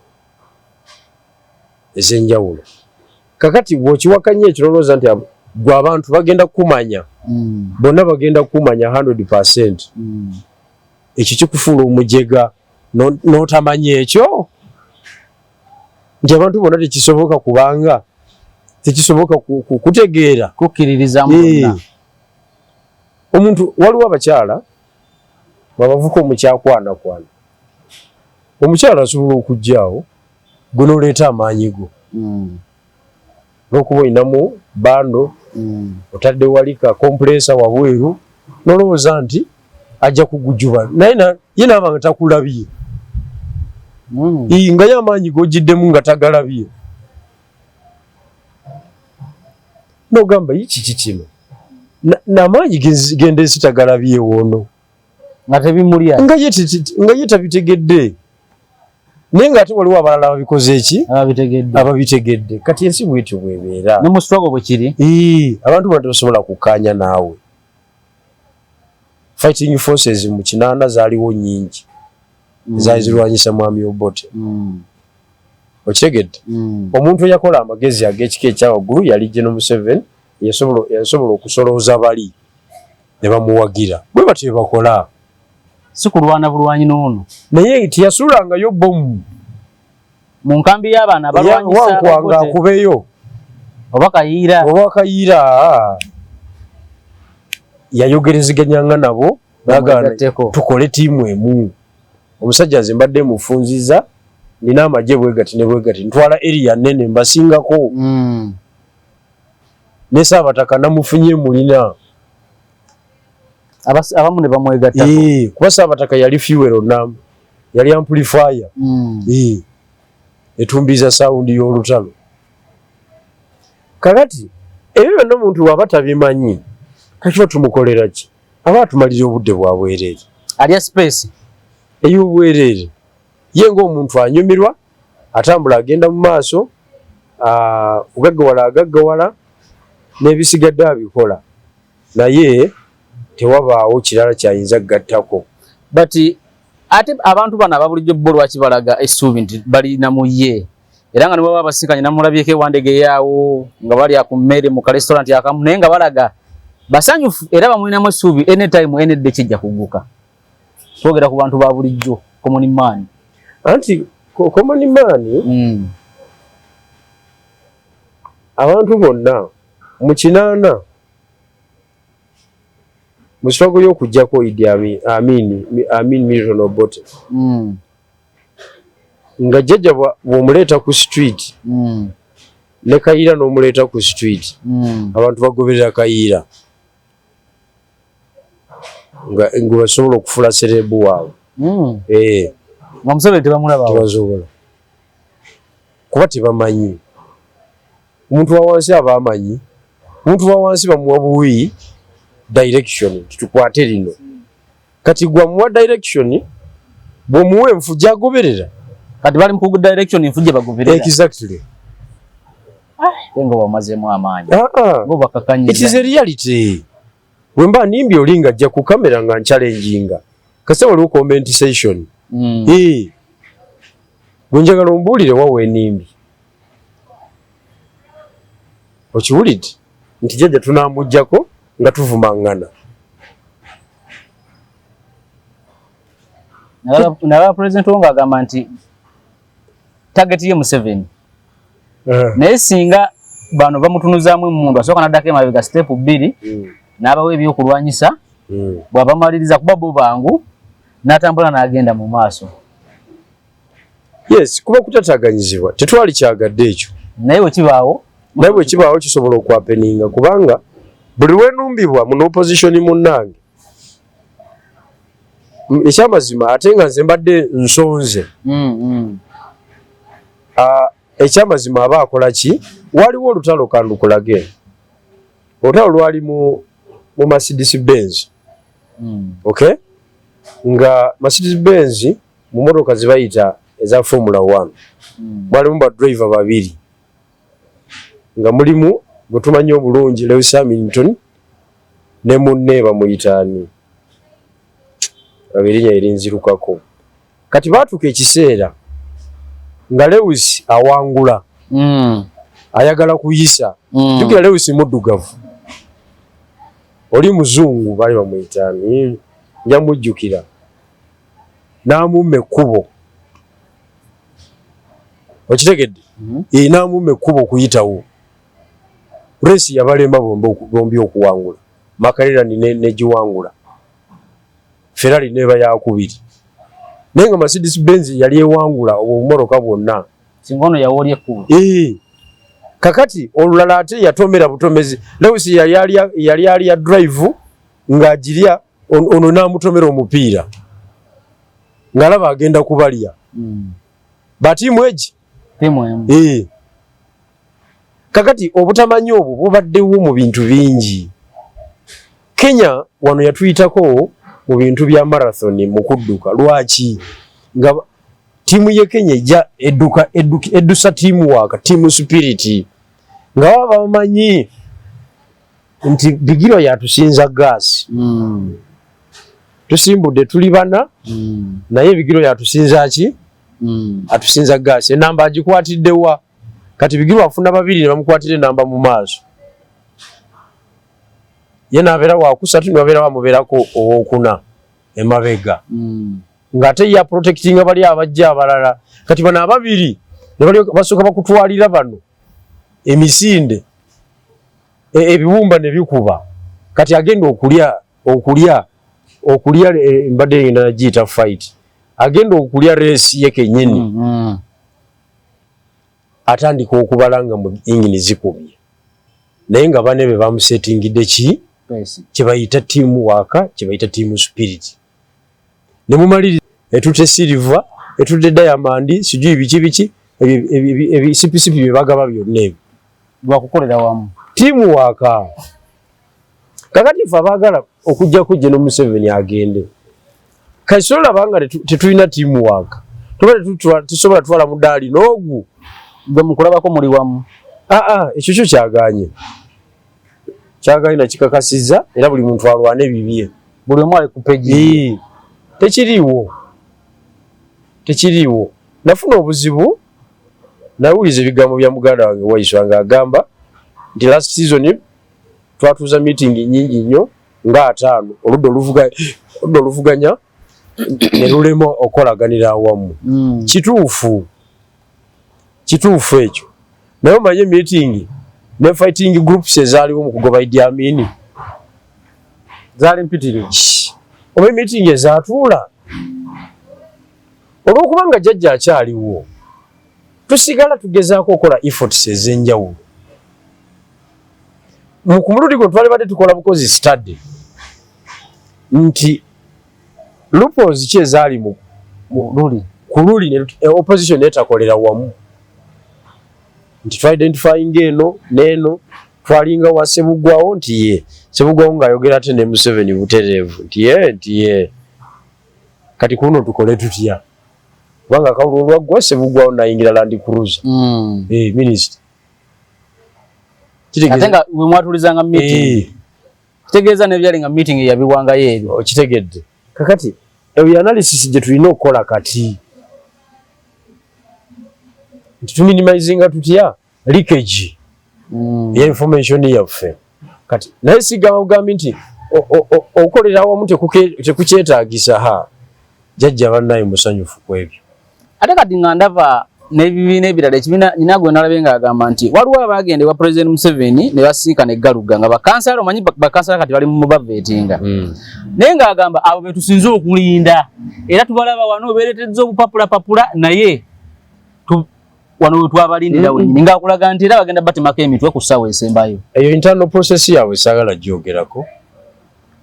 ez'enjawulo kakati bw'okiwakanya ekirowooza nti gwe abantu bagenda kumanya bonna bagenda kumanya 100%. Ekyo kikufuula omujega n'otamanya ekyo nti abantu bonna tekisoboka kubanga tekisoboka kutegeera kukkiririza muna omuntu waliwo abakyala babavuka omukyakwanakwana omukyala asobola okujjaawo gwe n'oleeta amaanyi go n'okuba olinamu bando otadde walika kompuleesa wabweru n'olowooza nti ajja kugujuba naye ye naaba nga takulabye nga ye amaanyi g'ogiddemu nga tagalabye n'ogamba kiki kino n'amaanyi gendeesi tagalabye wono nga tebimulya nga ye tabitegedde naye ng'ate waliwo abalala ababikoze eki ababitegedde kati ensi bwetyo bwebeera ne mu struggle bwe kiri abantu bano tebasobola kukkaanya naawe fighting forces mu kinaana zaaliwo nnyingi zaali zirwanyisa mwami Obote okitegedde omuntu eyakola amagezi ag'ekika ekyawaggulu yali General Museveni yasobola okusolooza bali ne bamuwagira bwe batyo bakola sikulwana bulwanyi n'ono naye tiyasuulangayo bomu mu nkambi y'abaana abalwanyisa wankwanga akubeyo oba kayiira yayogerezeganyanga nabo bagana tukole tiimu emu. Omusajja nze mbadde mufunziza nina amagye bwegati ne bwegati ntwala area nene mbasingako ne Saabataka namufunye mulina abamu ne bamwegattako kuba Saabataka yali fuel nam yali amplifier etumbiza sound y'olutalo. Kakati ebyo byonna omuntu waba tabimanyi kati tumukolera ki? Aba atumalira obudde bwa bwereere alya space ey'obwereere ye ng'omuntu anyumirwa atambula agenda mu maaso agaggawala n'ebisigadde abikola naye tewabaawo kirala kyayinza gattako. but ate abantu bano ababulijjo bo lwaki balaga essuubi nti balina mu ye era nga ne baba basinkanye namulabyeko ewandege yaawo nga bali ku mmere mu restaurant akamu naye nga balaga basanyufu era bamulinamu essuubi anytime enedde kijja kugguka. Twogera ku bantu ba bulijjo common man anti common man abantu bonna mu kinaana mu struggle y'okuggyako Idi Amin Milton Obote nga jjajja bw'omuleeta ku street ne Kayiira n'omuleeta ku street abantu bagoberera Kayiira nga basobola okufula serebu waabwe bamusobole tebasobola kuba tebamanyi. Omuntu wa wansi aba amanyi, omuntu wa wansi bamuwa buwi direction tukwate lino kati gwa muwa direction bw'omuwa enfuja agoberera kati bali mu ku direction enfuja bagoberera exactly ngo bamazemu amaanyi ngo bakakanyiza. It is a reality. Wemba nimbi olinga ajja ku kamera nga nchalenginga kase waliwo comment session gunjagala ombulire wawe nimbi okiwulidde nti jjajja tunamujjako nga tuvumangana naba president wonga agamba nti target ye Museveni naye singa bano bamutunuzaamu emundu asooka naddako emabega step 2 n'abawo ebyokulwanyisa bw'abamaliriza kuba bo bangu n'atambula n'agenda mu maaso. Yes, kuba kutataganyizibwa tetwali kyagadde ekyo naye bwe kibaawo kisobola okwapeninga kubanga buli lwenumbibwa mu opposition munnange ekyamazima ate nga nze mbadde nsonze ekyamazima aba akola ki? Waliwo olutalo kandukulage olutalo lwali mu Mercedes Benz okay nga Mercedes Benz mu motoka zibayita eza Formula 1 walimu ba driver babiri nga mulimu gwe tumanyi obulungi Lewis Hamilton ne munne bamuyitaani babirinya erinzirukako kati baatuka ekiseera nga Lewis awangula ayagala kuyisa jukira Lewis muddugavu oli muzungu bali bamuyitaani njamujjukira n'amumme ekkubo okitegedde n'amumme ekkubo okuyitawo resi yabalema bombi okuwangula Makarelani negiwangula Ferrari neba yakubiri naye nga Mercedes Benz yali ewangula obumoroka bwonna singono yawolye ekkubo kakati olulala ate yatomera butomezi Lewis yali ali ya drive ng'agirya ono n'amutomera omupiira ng'alaba agenda kubalya batiimu egi kakati obutamanyi obwo bubaddewo mu bintu bingi. Kenya wano yatuyitako mu bintu bya marathon mu kudduka lwaki nga tiimu ye Kenya ejja eddusa teamwork team spirit nga baba bamanyi nti Bigirwa yatusinza gas tusimbudde tuli bana naye Bigirwa yatusinza ki atusinza gas enamba agikwatiddewa kati Bigirwa afuna babiri ne bamukwatira enamba mu maaso ye n'abeera wa kusatu ne babeera bamubeerako owokuna emabega ng'ate ya protecting abali abajja abalala kati bano ababiri ne bali basooka bakutwalira bano emisinde ebiwumba ne bikuba kati agenda okulya mbadde ngenda nagiita fight agenda okulya race ye kennyini atandika okubala nga mu ingini zikubye naye nga bane be bamusetingidde ki kye bayita team work kye bayita team spirit ne mumaliriza etute silver etute diamond sijui biki ebisipi bye bagaba byonna ebyo lwakukolera wamu team work kakati fa bagala okujja kujja no Museveni agende kasola banga tetulina team work tusobola twala mudaali n'ogu gwe mukulabako muli wamu ekyo kyo kyaganye nakikakasiza era buli muntu alwane bibye buli omu ali ku peji tekiriiwo nafuna obuzibu nawuliza ebigambo bya muganda wange Waiswa ng'agamba nti last season twatuuza meeting nyingi nnyo nga 5 oludda oluvuganya ne lulema okolaganira awamu kituufu ekyo naye omanye meeting ne fighting groups ezaaliwo mu kugoba Idi Amin zaali mpitirivu oba meeting ezaatuula olw'okuba nga jjajja akyaliwo tusigala tugezaako okukola efforts ez'enjawulo ku mulundi gwe twali badde tukola bukozi study nti loopholes ki ezaali ku luli opposition etakolera wamu nti twa-identifying eno n'eno twalinga wa Ssebuggwawo nti ye Ssebuggwawo ng'ayogera ate ne Museveni butereevu nti ye kati kuno tukole tutya kubanga akawulo olwaggwa Ssebuggwawo nayingira Land Cruiser minister ate nga we mwatulizanga meeting kitegeeza n'ebyali nga meeting yabiwangayo ebyo okitegedde kakati eyo analysis gye tulina okukola kati nti tuminimizinga tutya leakage ya information yaffe kati naye sigamba bugambi nti okukolera awamu tekukyetaagisa jjajja bannaye musanyufu ku ebyo ate kati nga ndaba n'ebibiina ebirala ekibiina nyina gwe nalabe ng'agamba nti waliwo abagenda ewa President Museveni ne basinkana eggaluga nga bakansala omanyi bakansala kati bali mu bavetinga naye ng'agamba abo be tusinze okulinda era tubalaba wano beeretedde obupapulapapula naye wano we twabalindira wenyini ng'akulaga nti era bagenda batemako emitwe ku ssaawa esembayo eyo internal process yaabwe saagala gyogerako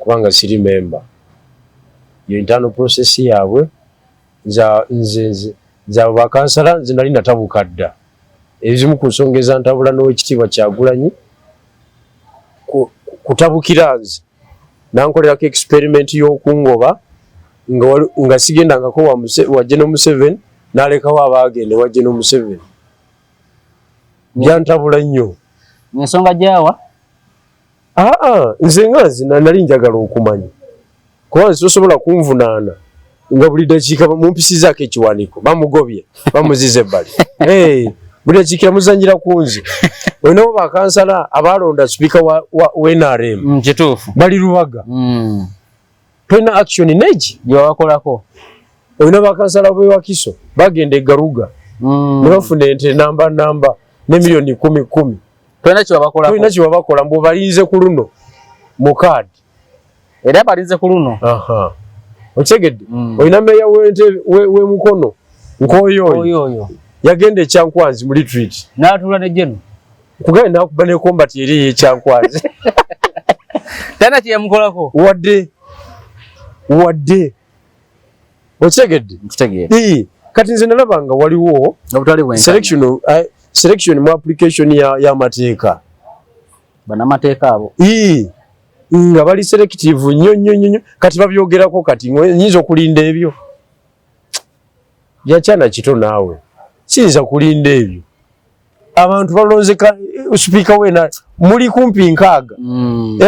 kubanga siri member eyo internal process yaabwe nze bakansala nze nali natabuka dda ezimu ku nsonga ezantabula n'owekitiibwa Kyagulanyi kutabukira nze nankolerako experiment y'okungoba nga sigendangako wa General Museveni nalekawo abaagende wa General Museveni byantabula nnyo ensonga gyawa nze nga nali njagala okumanya kuba nze tosobola kunvunaana nga buli dakiika mumpisizaako ekiwaniko bamugobye bamuziza ebbali buli dakiika muzanyira ku nze olinawo bakansala abalonda sipiika wa NRM kituufu bali Lubaga tolina action negi gyewabakolako olina bakansala b'ewakiso bagenda egaluga ne bafuna ente namba ne miliyoni 10 tolina kyewabakola mbu balinze ku luno mu kaadi era balinze ku luno okitegedde olina meya w'emukono nk'oyo yagenda ekyankwanzi mu retreat n'atuula ne Jeno kugaye nakuba ne combat eri ekyankwanzi tana kyeyamukolako wadde okitegedde kati nze nalaba nga waliwo selection mu application y'amateeka bannamateeka abo nga bali selective nnyo kati babyogerako kati nyinza okulinda ebyo byakyana kito naawe kiyinza kulinda ebyo abantu balonzeka sipiika wena muli kumpi nkaaga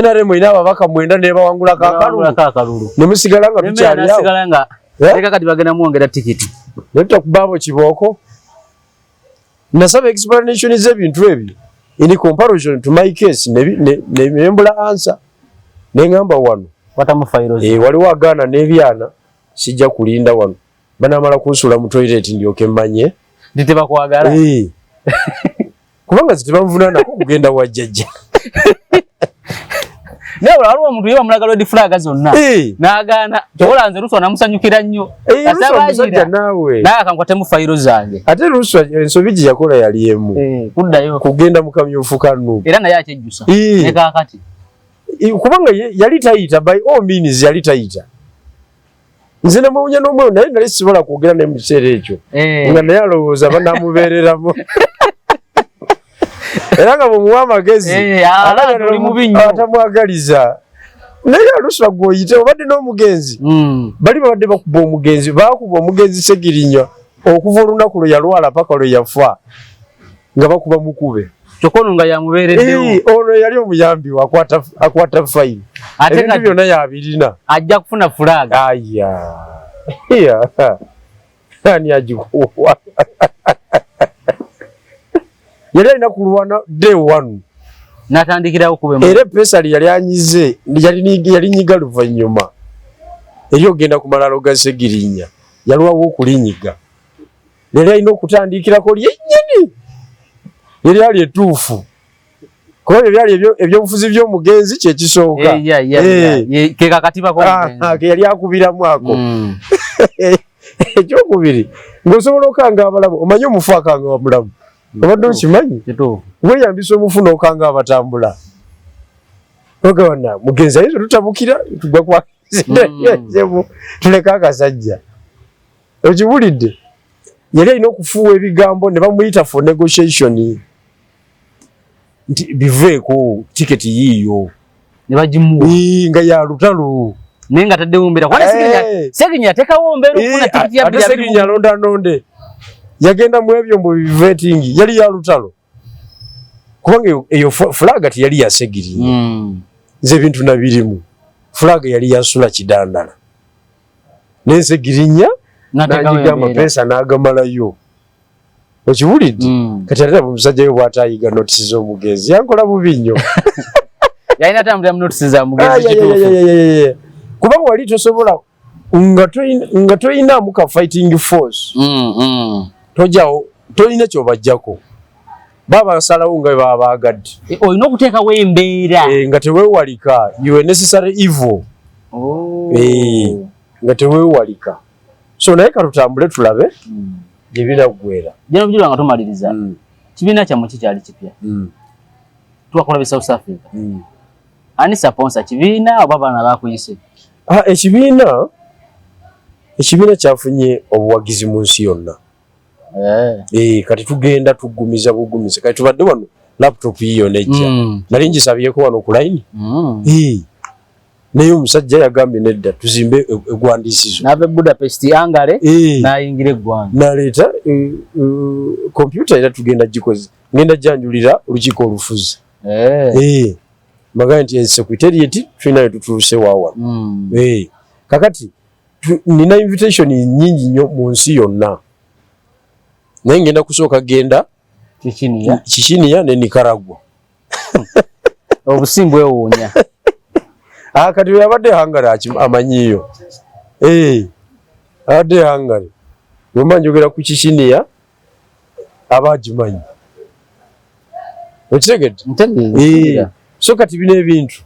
NRM ina ababaka 9 ne bawangula kakalulu ne musigala nga tukyali awo leka kati bagenda muwongera tikiti netta kubabo kibooko nasaba explanation z'ebintu ebyo in comparison to my case ne mbula answer nengamba wano watamu fayiro waliwo agaana n'ebyana sijja kulinda wano banamala kunsula mu toilet ndyoke mmanye nditebakwagala kubanga zitebavunana kugenda wajjajja naye waliwo omuntu yeba mulaga red flag zonna n'agaana tokola nze Ruswa namusanyukira nnyo musajja naawe naye akankwatemu fayiro zange ate Ruswa ensobi gye yakola yali emu kuddayo kugenda mu kamyufu kanu era naye akyejjusa ne kaakati kubanga yali tayita by all means yali tayita nze namuwunya n'omweyo naye nali sisobola kwogera naye mu kiseera ekyo nga naye alowooza banamubeereramu era nga bwemuwa amagezi atamwagaliza naye Ruswa gwoyite obadde n'omugenzi bali babadde bakuba omugenzi bakuba omugenzi Segirinya okuva olunaku lwe yalwala paka lwe yafa nga bakuba mukube Chokono nga yamubeereddewo ono yali omuyambi akwata fayini ebintu byonna yabirina ajja kufuna flag aya ani agikuwa yali alina kulwana day one natandikirawo kubemu era pesali yali anyize yali nyiga luvannyuma eri ogenda ku malalo ga Segirinya yalwawo okulinyiga yali alina okutandikirako lyennyini yali ali etuufu kuba byali ebyobufuzi by'omugenzi kyekisooka kekakatiba ke yali akubiramu ako ekyokubiri ng'osobola okanga abalamu omanyi omufu akanga wamulamu obadde okimanyi weyambisa omufu n'okanga abatambula ogabana mugenzi ayinza tutabukira tugwa kwazemu tuleka akasajja okibulidde yali alina okufuuwa ebigambo ne bamuyita for negotiation nti biveeko tiketi yiiyo ne bagimuwa nga ya lutalo naye nga taddewo mbeera kubanga Segirinya yateekawo mbeera okufuna tiketi ya ate Segirinya alondandonde yagenda mu ebyo mbu bivetingi yali ya lutalo kubanga eyo fulaga teyali ya Segirinya nze ebintu nabirimu fulaga yali yasula kidandala naye Segirinya n'agigamba pesa n'agamalayo okibulidde kati ate omusajja we bw'ataayiga notisi z'omugenzi yankola bubi nnyo yalina tambulira mu notisi za mugenzi kubanga wali tosobola nga toyinaamu ka fighting force tojawo tolina kyobajjako baba basalawo nga baba baagadde olina okuteekawo embeera nga teweewalika you necessary evil nga teweewalika so naye katutambule tulabe gye binaggwera jeno bujulwa nga tumaliriza kibiina kyammwe kikyali kipya twakola be South Africa ani sponsor kibiina oba baana bakuyise ekibiina kyafunye obuwagizi mu nsi yonna kati tugenda tugumiza bugumiza kati tubadde wano laptop yiyo nejja nali ngisabyeko wano ku line naye omusajja yagambye nedda tuzimbe egwandiisizo n'ava Budapest angale n'ayingira eggwanga naleeta kompyuta era tugenda gikoze ngenda janjulira olukiiko olufuzi magaye nti secretariat tulinayo tutuuse waawa kakati nina invitation nyingi nnyo mu nsi yonna naye ngenda kusooka genda Kikiniya ne Nicaragua obusimbu ewuunya kati yabadde hangara amanyiyo abadde hangara bwemba njogera ku Kikiniya aba agimanyi okitegedde so kati bino ebintu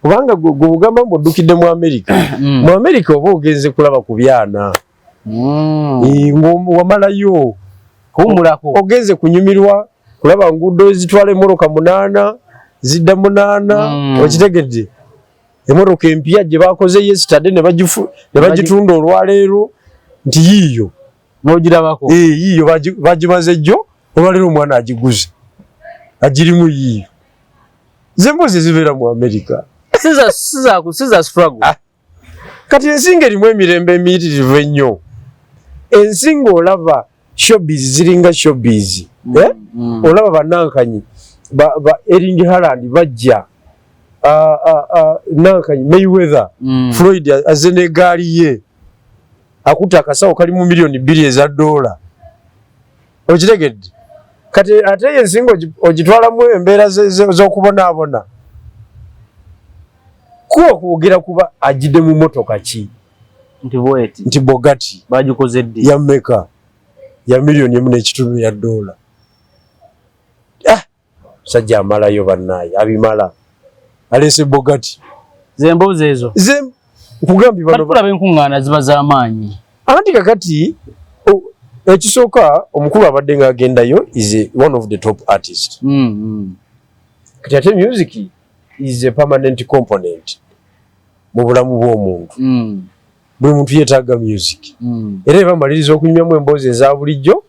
kubanga gwe bugamba mbu oddukidde mu America mu America oba ogenze kulaba ku byana wamalayo kuwumulako ogenze kunyumirwa kulaba nguudo zitwala emmotoka 8 zidda 8 okitegedde emmotoka empya gye bakoze yesterday ne bagitunda olwaleero nti yiiyo n'ogirabako yiiyo bagimaze jjo olwaleero omwana agiguze agirimu yiiyo zembuzi zibeera mu America siza struggle kati ensinga erimu emirembe emiyitirivu ennyo ensinga olaba showbiz ziringa showbiz olaba bannankanyi ba Erling Haaland bajja nankanyi Mayweather Floyd azze n'egaali ye akuta akasawo kali mu $2 million okitegedde kati ate ensinga ogitwalamu embeera z'okubonaabona kuwa kwogera kuba ajide mu motoka ki nti Bugatti bagikoze ddi ya meka ya $1.5 million. Sajja amalayo bannaye abimala alese Bugatti zemboze ezo kugambi bano kulaba enkuŋŋaana ziba z'amaanyi anti kakati ekisooka omukulu abadde ng'agendayo is one of the top artists. Kati ate music is a permanent component mu bulamu bw'omuntu. Buli muntu yeetaaga music. Era bamaliriza okunywamu emboozi eza bulijjo